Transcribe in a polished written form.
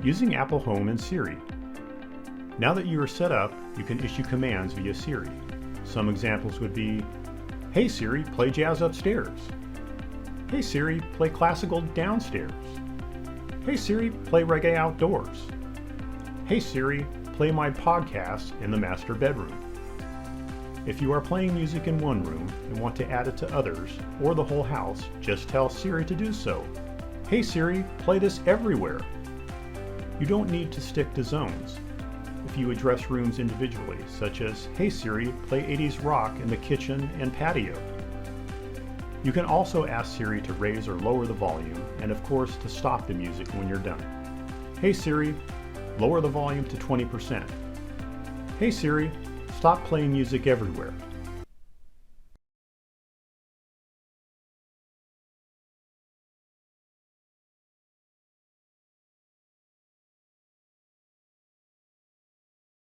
Using Apple Home and Siri. Now that you are set up, you can issue commands via Siri. Some examples would be, "Hey Siri, play jazz upstairs." "Hey Siri, play classical downstairs." "Hey Siri, play reggae outdoors." "Hey Siri, play my podcast in the master bedroom." If you are playing music in one room and want to add it to others or the whole house, just tell Siri to do so. "Hey Siri, play this everywhere." You don't need to stick to zones. If you address rooms individually, such as, "Hey Siri, play 80s rock in the kitchen and patio." You can also ask Siri to raise or lower the volume, and of course to stop the music when you're done. "Hey Siri, lower the volume to 20%. "Hey Siri, stop playing music everywhere."